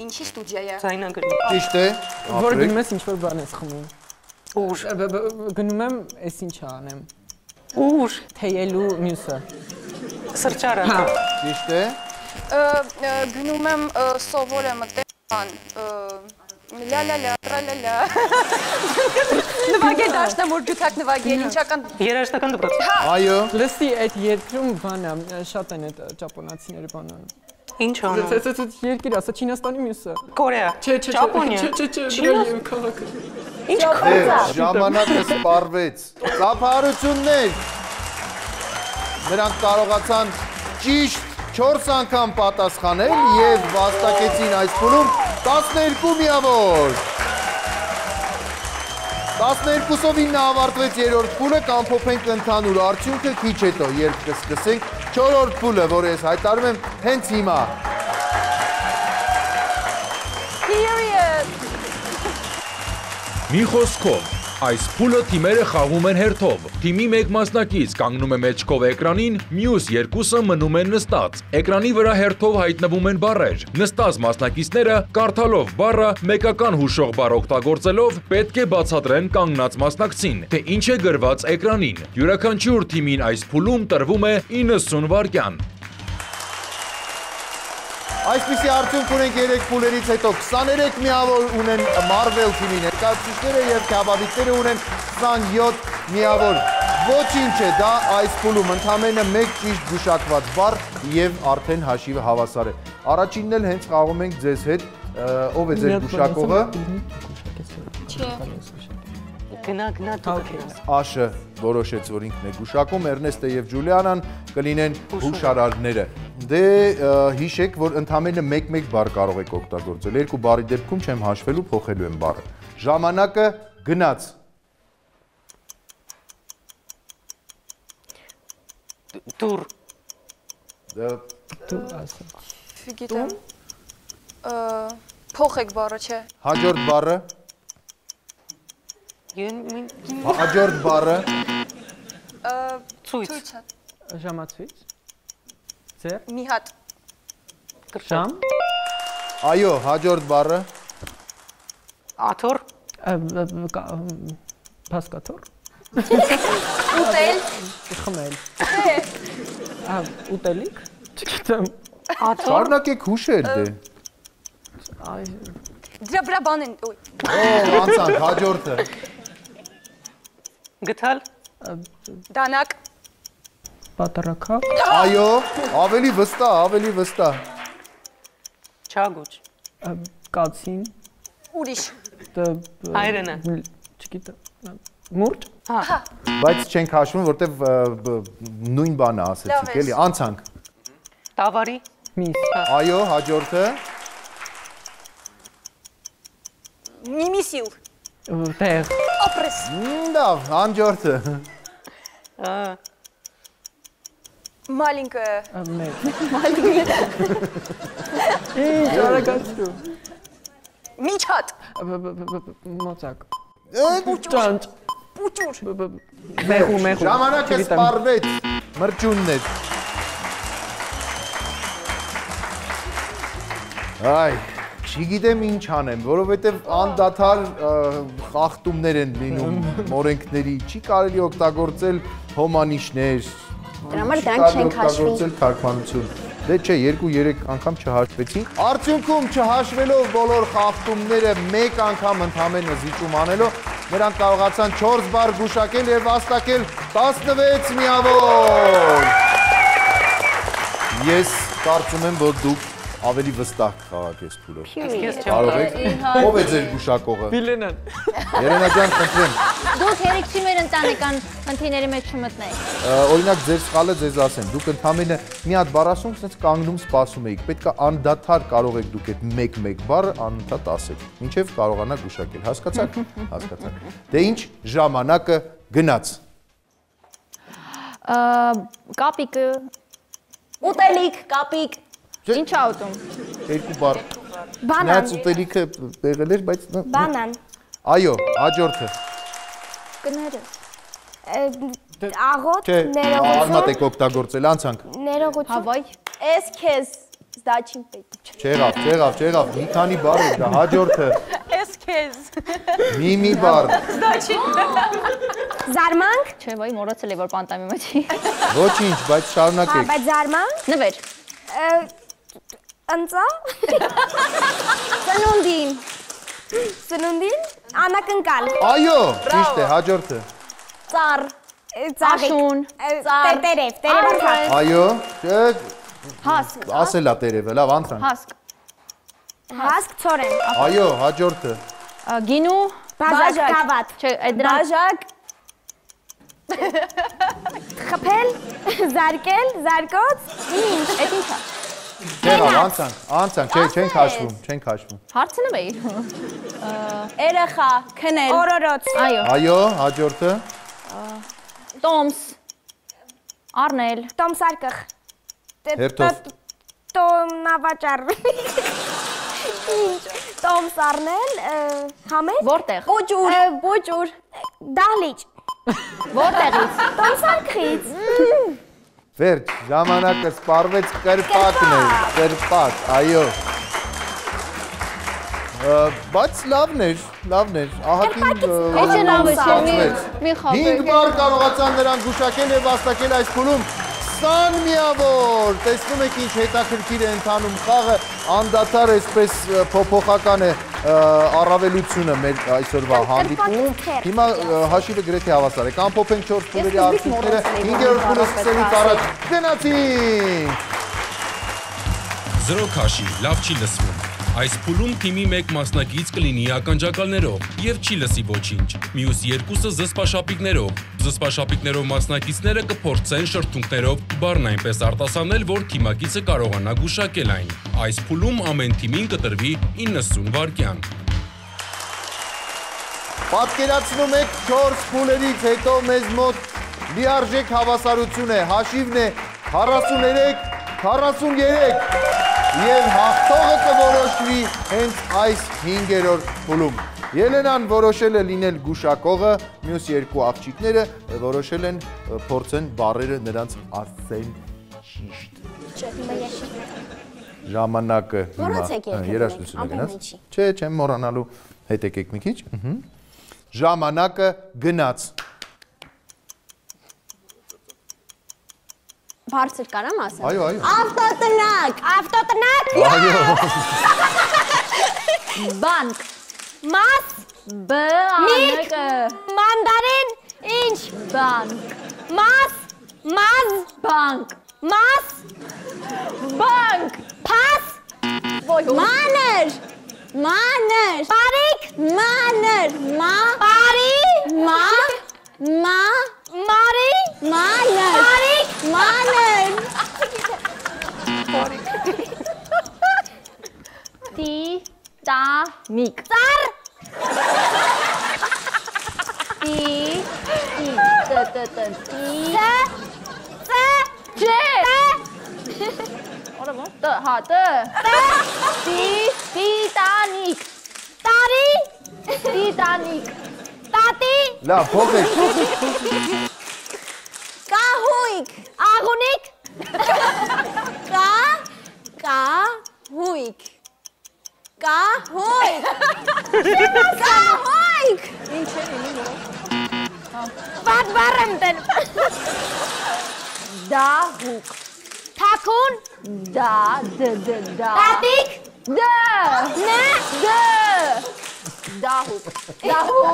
Speaker 7: Ինչի ստուդիա է։
Speaker 2: Ձայնագրում։
Speaker 1: Ճիշտ է։
Speaker 5: Որ գնում ես ինչ-որ բան ես խմում։
Speaker 2: Ուժ։
Speaker 5: Գնում եմ, ես ինչ անեմ։
Speaker 2: Ուժ։
Speaker 5: Թեյելու մյուսը։
Speaker 2: Սրճարան։
Speaker 1: Ճիշտ է։
Speaker 7: Գնում եմ սովորեմ այդտեղ բան լա տրալալա նվագել դաշնամ որ ջութակ նվագել ինչական
Speaker 2: Երաժշտական դպրոց։
Speaker 1: Այո։
Speaker 5: Լսի, այդ երկրում բանը շատ են այդ ճապոնացիները բանան։
Speaker 2: Ինչ անում։
Speaker 5: Այդ երկիր, ասա Չինաստանի մյուսը։
Speaker 2: Կորեա։ Ճապոնիա։
Speaker 5: Չէ, քաղաքը։
Speaker 2: Ինչ քաղաք։
Speaker 1: Ժամանակը սպառվեց։ Ծափարություններ։ Նրանք կարողացան ճիշտ 4 անգամ պատասխանել եւ վաստակեցին այս փուլում 12 միավոր։ 12-ով 9 ավարտվեց երրորդ փուլը, կամփոփենք ընդհանուր արդյունքը քիչ հետո, երբ կսկսենք 4-րդ փուլը, որը ես հայտարարում եմ հենց հիմա։
Speaker 6: Մի խոսքով, այս փուլը թիմերը խաղում են հերթով։ Թիմի մեկ մասնակից կանգնում է մեջքով էկրանին, մյուս երկուսը մնում են նստած։ Էկրանի վրա հերթով հայտնվում են բառեր։ Նստած մասնակիցները կարդալով բառը մեկական հուշող բառ օգտագործելով պետք է բացատրեն կանգնած մասնակցին, թե ինչ է գրված էկրանին։ Յուրաքանչյուր թիմին այս փուլում տրվում է 90 վայրկյան։
Speaker 1: Այսպիսի արդյունք ունենք 3 փուլերից հետո 23 միավոր ունեն Marvel թիմի ներկայացուցիչները եւ քյաբաբիկները ունեն 27 միավոր։ Ոչինչ է դա այս փուլում ընդամենը 1 ճիշտ գուշակված բառ եւ արդեն հաշիվը հավասար է։ Առաջինն էլ հենց խաղում ենք ձեզ հետ, ով է ձեր գուշակողը։
Speaker 2: Գնա դուք։
Speaker 1: Աշը որոշեց, որ ինքն է գուշակում, Էրնեստը եւ Ջուլիանան կլինեն հուշարարները։ Դե հիշեք, որ ընդամենը 1-1 բառ կարող եք օգտագործել։ Երկու բառի դեպքում չեմ հաշվելու, փոխելու եմ բառը։ Ժամանակը գնաց։
Speaker 2: Դուր։
Speaker 7: Գիտեմ։ Փոխեք բառը, չէ։
Speaker 1: Հաջորդ բառը։ Հաջորդ բառը։
Speaker 2: Ցույց։
Speaker 5: Ժամացույց։ Ձեր։
Speaker 7: Մի հատ։
Speaker 5: Ժամ։
Speaker 1: Այո, հաջորդ բառը։
Speaker 2: Աթոռ։
Speaker 5: Բասկաթոռ։
Speaker 7: Ուտել։
Speaker 5: ուտելիք։ Չգիտեմ։
Speaker 1: Շարունակեք հուշել դե։
Speaker 7: Դրա վրա բան են, ոյ։
Speaker 1: Անցանք հաջորդը։
Speaker 2: Գտալ։
Speaker 7: Դանակ։
Speaker 5: Պատարակավ։
Speaker 1: Այո, ավելի վստահ։
Speaker 2: Չագուչ։
Speaker 5: Կացին։
Speaker 7: Ուրիշ։
Speaker 2: Հայրենը։
Speaker 5: Չգիտեմ։ Մուրճ։
Speaker 1: Բայց չենք հաշվում, որտեվ նույն բանը ասեցիք, էլի, անցանք։
Speaker 2: Տավարի։
Speaker 5: Միս։
Speaker 1: Այո, հաջորդը։
Speaker 7: Նիմիսիլ։
Speaker 5: Տեղ։
Speaker 7: Ապրես։
Speaker 1: Լավ, հաջորդը։
Speaker 7: Մալինկը։
Speaker 5: Ճարագացու։
Speaker 7: Միջատ։
Speaker 5: Մոծակ։
Speaker 1: Ճանճ։
Speaker 7: Պուճուր։
Speaker 5: Մեխու։
Speaker 1: Ժամանակը սպառվեց, մրջունն էր։ Այ, չգիտեմ ինչ անեմ, որովհետև անդադար խախտումներ են լինում օրենքների, չի կարելի օգտագործել հոմանիշներ,
Speaker 9: Դրա համար դրանք չենք հաշվի։
Speaker 1: օգտագործել թարգմանություն։ Դե չէ, 2-3 անգամ չհաշվեցին։ Արդյունքում չհաշվելով բոլոր խախտումները մեկ անգամ ընդամենը զիջում անելով, նրանք կարողացան 4 բառ գուշակել եւ վաստակել 16 միավոր։ Ես կարծում եմ, որ դուք ավելի վստահ կխաղաք այս փուլով։ Կարող եք։ Ո՞վ է ձեր գուշակողը։
Speaker 5: Վիլենան։
Speaker 1: Երենա ջան, խնդրեմ։
Speaker 4: Դուք հերիքցի մեր ընտանեկան խնդիրների մեջ չմտնեք։
Speaker 1: Օրինակ ձեր սխալը ձեզ ասեմ, դուք ընդամենը մի հատ բառ ասում, ասես կանգնում սպասում եք։ Պետքա անդադար կարող եք դուք այդ 1-1 բառը անընդհատ ասեք, մինչև կարողանաք գուշակել։ Հասկացաք։ Դե ինչ, ժամանակը գնաց։
Speaker 4: Կապիկը,
Speaker 9: Ուտելիք, կապիկ։
Speaker 4: ինչ ա ուտում։
Speaker 1: 2 բառ։
Speaker 3: Բանան։
Speaker 1: Նայած ուտելիքը եղել էր, բայց
Speaker 3: Բանան։
Speaker 1: այո, հաջորդը։
Speaker 4: Կները։
Speaker 3: Աղոտ,
Speaker 1: Չէ, արմատ
Speaker 3: ներողություն։
Speaker 1: եք օգտագործել, անցանք։
Speaker 3: Ներողություն։
Speaker 4: Հավայ։
Speaker 9: Էս քեզ զդաչին պետք։
Speaker 1: Չեղավ, մի քանի բառ էր դա, հաջորդը։
Speaker 7: Էս քեզ։
Speaker 1: Մի բառ։
Speaker 3: Զարմանք։
Speaker 4: Չէ, վայ, մոռացել եմ որ պանտամի մեջ։
Speaker 1: Ոչինչ, բայց
Speaker 3: Հա,
Speaker 1: շարունակեք։
Speaker 3: բայց զարմանք։
Speaker 4: Նվեր։
Speaker 3: Ընծա։
Speaker 9: Ծնունդին։
Speaker 3: Ծնունդին։ Անակնկալ։
Speaker 1: Այո, ճիշտ է, հաջորդը։
Speaker 9: Ծառ։
Speaker 4: Աշուն։
Speaker 3: Տերև, տերևաթափ։
Speaker 1: Այո,
Speaker 4: Հասկ։
Speaker 1: ասելա տերևը, լավ, անցանք։
Speaker 4: Հասկ։
Speaker 3: Հասկ ծորեն։
Speaker 1: Այո, հաջորդը։
Speaker 4: Գինու։
Speaker 3: Բաժակ, կավատ։
Speaker 4: Չէ, այդ դրան։
Speaker 9: Բաժակ։
Speaker 3: Խփել, զարկել, զարկոց։ Ինչ։
Speaker 4: Այդ ի՞նչ է։
Speaker 1: Չեղավ, անցանք, չենք հաշվում։
Speaker 4: Հարցը նվեր։
Speaker 9: Երեխա, քնել։
Speaker 3: Օրորոց։
Speaker 4: Այո։
Speaker 1: Այո, հաջորդը։
Speaker 4: Տոմս։ Առնել։
Speaker 3: Տոմսարկղ։
Speaker 1: Հերթով։
Speaker 3: Տոմնավաճառ։ Տոմս առնել, համել։
Speaker 4: Որտեղ։
Speaker 9: Բուջուր։
Speaker 3: Դահլիճ։
Speaker 4: Որտեղից։
Speaker 3: Տոմսարկղից։
Speaker 1: Վերջ, ժամանակը սպառվեց կրպակն էր, կրպակ, այո։ Բայց լավն էր, ահագին
Speaker 4: Էջը լավ է, չէ, մի
Speaker 1: 5
Speaker 4: խաբեր։
Speaker 1: բառ կարողացան նրանք գուշակել եւ վաստակել այս փուլում 20 միավոր։ Տեսնում եք ինչ հետաքրքիր է ընթանում խաղը, անդադար այսպես փոփոխական է առավելությունը մեր այսօրվա հանդիպում։ Հիմա հաշիվը գրեթե հավասար է։ Կամփոփենք 4 փուլերի արդյունքները 5-րդ փուլը սկսելուց առաջ գնացինք։
Speaker 6: 0 քաշի, լավ չի լսվում։ Այս փուլում թիմի մեկ մասնակից կլինի ականջակալներով եւ չի լսի ոչինչ։ Մյուս երկուսը զսպաշապիկներով։ Զսպաշապիկներով մասնակիցները կփորձեն շրթունքներով բառն այնպես արտասանել, որ թիմակիցը կարողանա գուշակել այն։ Այս փուլում ամեն թիմին կտրվի 90 վայրկյան։
Speaker 1: Պատկերացնում եք 4 փուլերից հետո մեզ մոտ լիարժեք հավասարություն է, հաշիվն է 43-43 և հաղթողը կորոշվի հենց այս 5-րդ փուլում։ Ելենան որոշել է լինել գուշակողը, մյուս երկու աղջիկները որոշել են փորձեն բառերը նրանց ասել ճիշտ։ Ժամանակը երաշտությունը գնաց։ Չէ, չեմ մոռանալու, հետ եկեք մի քիչ։ Ժամանակը գնաց։
Speaker 9: Բարձր կարամ ասեմ։
Speaker 1: Այո, այո։
Speaker 9: Ավտոտնակ։
Speaker 3: Ավտոտնակ։
Speaker 1: Այո։
Speaker 9: Բանկ։
Speaker 3: Մաս։
Speaker 9: Բանկ։
Speaker 3: Մանդարին։ Ինչ։
Speaker 9: Բանկ։
Speaker 3: Մաս։ Մազ։
Speaker 9: Բանկ։
Speaker 3: Մաս։
Speaker 9: Բանկ։
Speaker 3: Փաս։
Speaker 9: Մանր։ Մանր։
Speaker 3: Բարիք։
Speaker 9: Մանր։ Մա։
Speaker 3: Բարի։
Speaker 9: Մա։ Մա։
Speaker 3: Մարի։
Speaker 9: Մանր։
Speaker 3: Բարիք։
Speaker 9: Մանր։ Տիտանիկ։
Speaker 3: Ծառ։
Speaker 9: Տիտանիկ։
Speaker 3: Տարի։
Speaker 9: Տիտանիկ։
Speaker 3: Տատի։
Speaker 1: Լավ, փոխեք։
Speaker 9: Կահույք։
Speaker 3: Աղունիկ։
Speaker 9: Կահույք։ Կահույք։ Կահույք։ Ինչ է լինի։
Speaker 3: Բադ բարեմ տեն։
Speaker 9: Դահուկ։
Speaker 3: Թակուն։
Speaker 9: Դա։
Speaker 3: Տատիկ։
Speaker 9: Դա։
Speaker 3: Նե։
Speaker 9: Դա։ Դահուկ։ Դահուկ։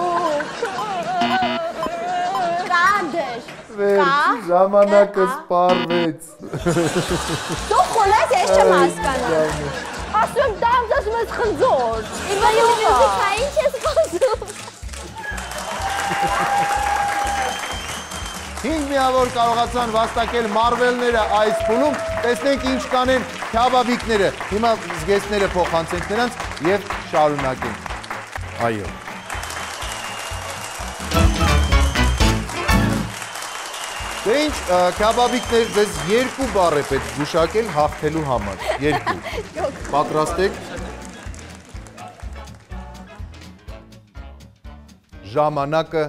Speaker 9: Կադեր։
Speaker 1: Վերջ, ժամանակը սպառվեց։
Speaker 9: Դու խոլես ես չեմ հասկանում։ Ասում եմ տանց ասում ես խնձոր։
Speaker 3: Իվա մյուզիկա ինչ ես խոսում։
Speaker 1: 5 միավոր կարողացան վաստակել մարվելները այս փուլում, տեսնենք ինչ կանեն քյաբաբիկները։ Հիմա զգեստները փոխանցենք նրանց եւ շարունակենք։ Այո։ Դե ինչ, քյաբաբիկներ, ձեզ 2 բառ է պետք գուշակել հաղթելու համար։ 2։ Պատրաստ եք։ Ժամանակը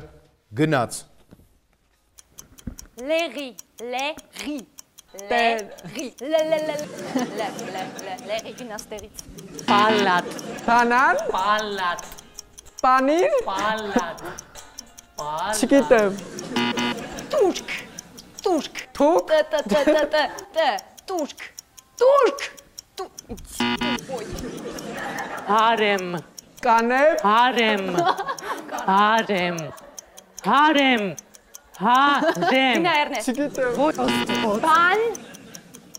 Speaker 1: գնաց։
Speaker 3: Լեղի, լեղի, լեղի, լեղի գնաստերից։
Speaker 2: Պալատ,
Speaker 5: Բանան,
Speaker 2: պալատ,
Speaker 5: պանիր,
Speaker 2: պալատ,
Speaker 5: չգիտեմ։
Speaker 2: տուրք, տուրք,
Speaker 5: Թուկ,
Speaker 7: Տուրք, տուրք,
Speaker 2: հարեմ,
Speaker 5: կանև,
Speaker 2: հարեմ, հարեմ, հարեմ, հարեմ,
Speaker 5: չգիտեմ։
Speaker 7: բան,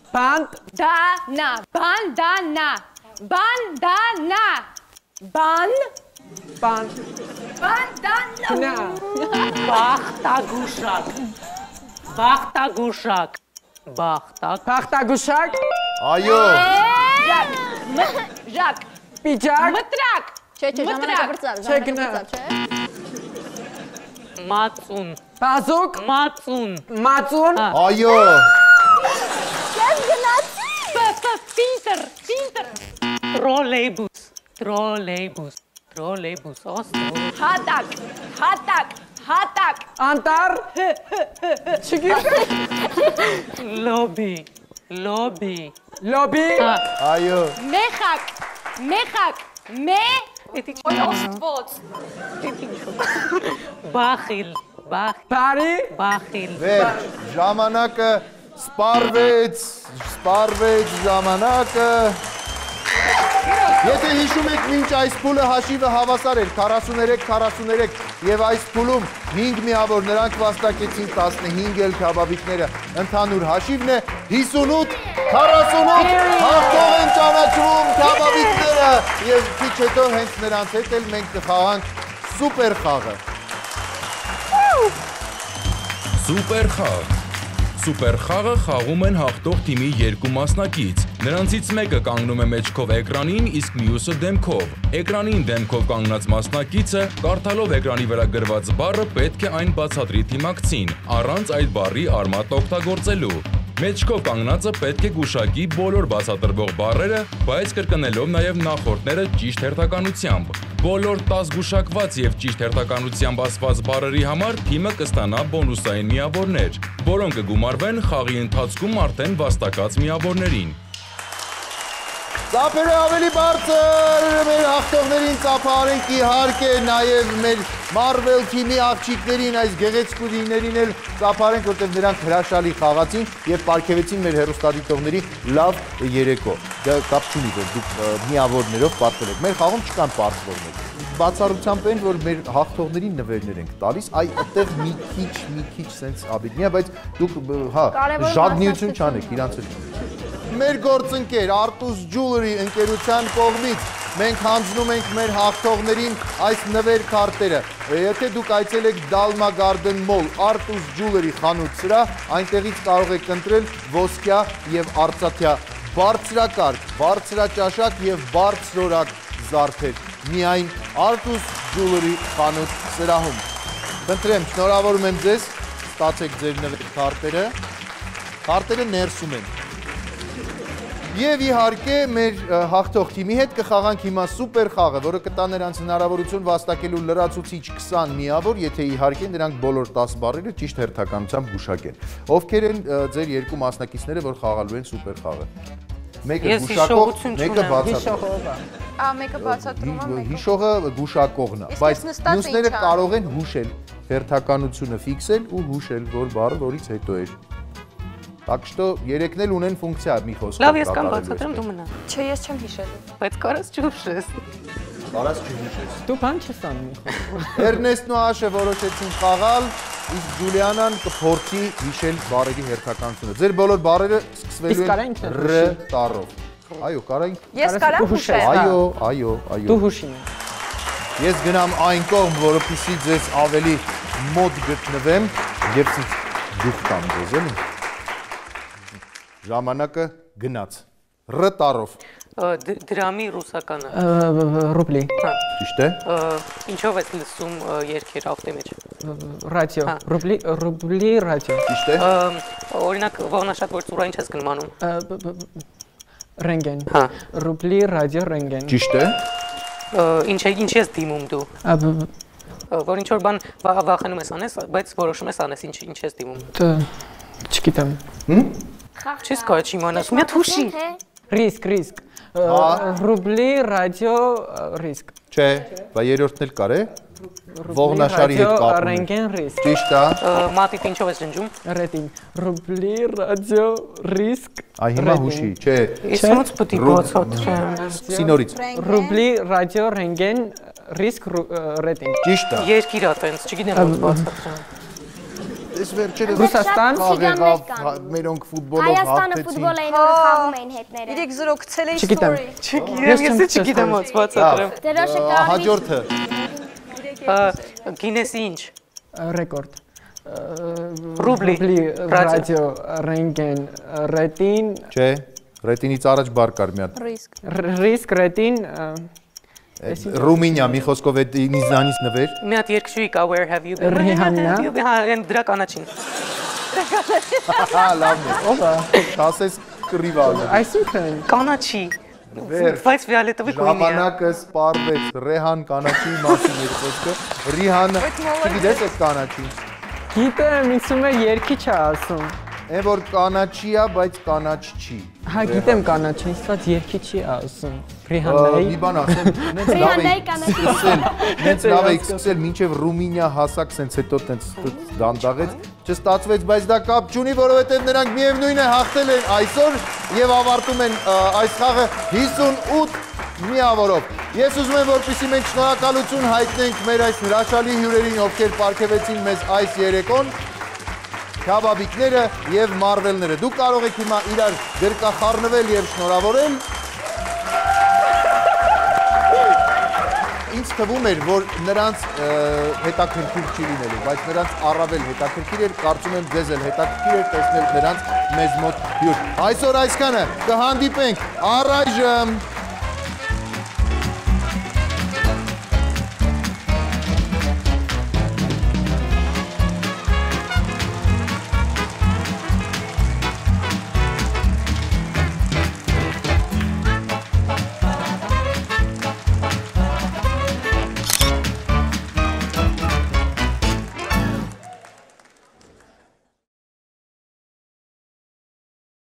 Speaker 5: Բանդ,
Speaker 7: դանա, բանդանա, բանդանա, բան,
Speaker 5: բան,
Speaker 7: բանդանա,
Speaker 5: գնա,
Speaker 2: բախտագուշակ, բախտագուշակ, բախտակ,
Speaker 5: բախտագուշակ,
Speaker 1: Այո։
Speaker 7: ժակ,
Speaker 5: պիջակ,
Speaker 7: մտրակ,
Speaker 9: Չէ, ժամանակը բրծավ,
Speaker 5: Չէ, գնա։
Speaker 9: չէ։
Speaker 2: մածուն,
Speaker 5: բազուկ,
Speaker 2: մածուն,
Speaker 5: մածուն,
Speaker 1: Այո։
Speaker 2: Ֆինտր, ֆինտր, տրոլեյբուս, տրոլեյբուս, տրոլեյբուս, ոստո,
Speaker 7: հատակ, հատակ, հատակ,
Speaker 5: անտար, չգիտեմ,
Speaker 2: լոբի, լոբի,
Speaker 5: լոբի,
Speaker 1: Այո։
Speaker 7: մեխակ, մեխակ, ոստվոց,
Speaker 2: բախիլ,
Speaker 5: բարի,
Speaker 2: բախիլ,
Speaker 1: Վերջ, ժամանակը սպառվեց ժամանակը։ Եթե հիշում եք, մինչ այս փուլը հաշիվը հավասար էր 43-43 եւ այս փուլում 5 միավոր նրանք վաստակեցին 15 էլ քյաբաբիկները։ Ընդհանուր հաշիվն է 58-48 հաղթող են ճանաչվում քյաբաբիկները եւ քիչ հետո հենց նրանց հետ էլ մենք կխաղանք սուպեր խաղը։
Speaker 6: Սուպեր խաղ։ Սուպեր խաղը խաղում են հաղթող թիմի 2 մասնակից։ Նրանցից մեկը կանգնում է մեջքով էկրանին, իսկ մյուսը դեմքով։ Էկրանին դեմքով կանգնած մասնակիցը, կարդալով էկրանի վրա գրված բառը պետք է այն բացատրի թիմակցին, առանց այդ բառի արմատ օգտագործելու։ Մեջքով կանգնածը պետք է գուշակի բոլոր բացատրվող բառերը, բայց կրկնելով նաև նախորդները ճիշտ հերթականությամբ։ Բոլոր 10 գուշակված եւ ճիշտ հերթականությամբ ասված բառերի համար թիմը կստանա բոնուսային միավորներ, որոնք կգումարվեն խաղի ընթացքում արդեն վաստակած միավորներին։
Speaker 1: Ծափերը ավելի բարձր, մեր հաղթողներին ծափահարենք իհարկե նաև մեր Marvel թիմի աղջիկներին, այս գեղեցկուհիներին էլ ծափահարենք, որտեղ նրանք հրաշալի խաղացին եւ պարգևեցին մեր հեռուստադիտողների լավ երեկո։ Դա կապ չունի, որ դուք միավորներով պարտվել եք։ Մեր խաղում չկան պարտվողներ։ Բացառությամբ են, որ մեր հաղթողներին նվերներ ենք տալիս, այդտեղ մի քիչ սենց աբիդնիա, բայց դուք ժադնիություն չանեք, իրանց էլ։ Մեր գործընկեր Artus Jewelry ընկերության կողմից մենք հանձնում ենք մեր հաղթողներին այս նվեր քարտերը։ Եթե դուք այցելեք Dalma Garden Mall Artus Jewelry խանութ սրահ, այնտեղից կարող եք ընտրել ոսկյա եւ արծաթյա բարձրակարգ, բարձրաճաշակ եւ բարձրորակ զարդեր։ Միայն Artus Jewelry խանութ սրահում։ Խնդրեմ, շնորհավորում եմ ձեզ, ստացեք ձեր նվեր քարտերը։ Քարտերը ներսում են։ Եվ իհարկե մեր հաղթող թիմի հետ կխաղանք հիմա սուպեր խաղը, որը կտա նրանց հնարավորություն վաստակելու լրացուցիչ 20 միավոր, եթե իհարկե նրանք բոլոր 10 բառերը ճիշտ հերթականությամբ գուշակեն։ Ովքեր են ձեր երկու մասնակիցները, որ խաղալու են սուպեր խաղը։ Մեկը գուշակող, մեկը բացատրող։
Speaker 7: Մեկը բացատրում է, մեկը
Speaker 1: հիշողը գուշակողն է, բայց մյուսները կարող են հուշել, հերթականությունը ֆիքսել ու հուշել, որ բառը որից հետո է։ Так что երեքն էլ ունեն ֆունկցիա մի խոսքով։
Speaker 2: Լավ, ես կամ բացատրեմ, դու մնա։
Speaker 7: Չէ, ես չեմ հիշելու։
Speaker 2: Բայց կարաս չհուշես։
Speaker 1: Կարաս չհուշես։
Speaker 5: Դու բան չես անում մի խոսքով։
Speaker 1: Էրնեստն ու Աշը որոշեցին խաղալ, իսկ Ջուլիանան կփորձի հիշել բառերի հերթականությունը։ Ձեր բոլոր բառերը սկսվելու են ռ տառով։ Այո, կարա։
Speaker 7: Ես կարամ հուշել։
Speaker 1: Այո։
Speaker 5: Դու հուշին։
Speaker 1: Ես գնամ այն կողմ, որովհետեւ ձեզ ավելի մոտ գտնվեմ եւ դուք կամ ձեզ էլի։ Ժամանակը գնաց։ Ռ տառով։
Speaker 2: Դրամի ռուսականը։
Speaker 5: Ռուբլի։
Speaker 1: Ճիշտ է։
Speaker 2: Ինչով ես լսում երգեր ավտի մեջ։
Speaker 5: Ռադիո։ Ռուբլի ռադիո։
Speaker 1: Ճիշտ է։
Speaker 2: Օրինակ ողնաշատ որ ծուրային չես գնմանում։
Speaker 5: Ռենգեն։ Ռուբլի ռադիո ռենգեն։
Speaker 1: Ճիշտ է։
Speaker 2: Ինչ ես դիմում դու։ Որ ինչ որ բան վախենում ես անես, բայց որոշում ես անես ինչ ես դիմում։
Speaker 5: Չգիտեմ։
Speaker 2: Չես կարող իմանաս, մի հատ հուշի։
Speaker 5: Ռիսկ։ Ռուբլի ռադիո ռիսկ։
Speaker 1: Չէ, բա երրորդն էլ կար է։ Ողնաշարի հետ կապում։
Speaker 5: Ռենգեն ռիսկ։
Speaker 1: Ճիշտ է։
Speaker 2: Մատիտ ինչով ես ջնջում։
Speaker 5: Ռետին։ Ռուբլի ռադիո ռիսկ։
Speaker 1: Այ հիմա հուշի, չէ։
Speaker 2: Ես ոնց պետք է բացատրեմ։
Speaker 1: Սինորից։
Speaker 5: Ռուբլի ռադիո ռենգեն ռիսկ ռետին։
Speaker 1: Ճիշտ է։
Speaker 2: Երկիր է տենց, չգիտեմ ոնց բացատրեմ։
Speaker 1: Ես վերջերը
Speaker 5: Ռուսաստան
Speaker 1: մերոնք ֆուտբոլով
Speaker 3: Հայաստանը ֆուտբոլային օրը խաղում էին հետները։
Speaker 7: 3-0 գցել էի
Speaker 5: Չգիտեմ։
Speaker 2: Ես չգիտեմ ոնց բացատրեմ։
Speaker 3: Դրոշը կարմիր։
Speaker 1: Հաջորդը։
Speaker 2: Գինեսի ինչ։
Speaker 5: Ռեկորդ։
Speaker 2: Ռուբլի
Speaker 5: ռադիո ռենգեն ռետին։
Speaker 1: Չէ, ռետինից առաջ բառ կար մի հատ։
Speaker 5: Ռիսկ ռետին
Speaker 1: Ռումինիա, մի խոսքով է ինձանից նվեր։
Speaker 2: Մի հատ երկշուի կա where have you been։
Speaker 5: Ռիհաննա։
Speaker 2: Հա, դրա կանաչին։
Speaker 1: Հա, լավն է։
Speaker 5: Ո՞վ է։
Speaker 1: Ասես կռիվալ։
Speaker 5: Այսինքն
Speaker 2: Կանաչի։ Բայց ֆիոլետովի գույնի է։
Speaker 1: Ժամանակը սպառվեց Ռեհան կանաչի մասին իր խոսքը։ Ռիհանը, չգիտես այդ կանաչին։
Speaker 5: գիտեմ, ինձ է երկի չի ասում։
Speaker 1: Այն որ կանաչի է, բայց կանաչ չի։
Speaker 5: Հա, գիտեմ կանաչ, ինձ երկի չի ասում։ Ռիհաննայի։
Speaker 1: Մի բան ասեմ, նենց լավ է սկսել, նենց լավ է սկսել, մինչև Ռումինիա հասակ սենց հետո տենց դանդաղեց, չստացվեց, բայց դա կապ չունի, որովհետև նրանք միևնույն է հաղթել են այսօր եւ ավարտում են այս խաղը 58 միավորով։ Ես ուզում եմ, որպեսզի մենք շնորհակալություն հայտնենք մեր այս հրաշալի հյուրերին, ովքեր պարգևեցին մեզ այս երեկոն, քաբաբիկները եւ մարվելները։ Դուք կարող եք հիմա իրար գրկախառնվել եւ շնորհավորել։ Ինձ թվում էր, որ նրանց հետաքրքիր չի լինելու, բայց նրանց առավել հետաքրքիր էր, կարծում եմ ձեզ էլ հետաքրքիր էր տեսնել նրանց մեզ մոտ հյուր։ Այսօր այսքանը կհանդիպենք առայժմ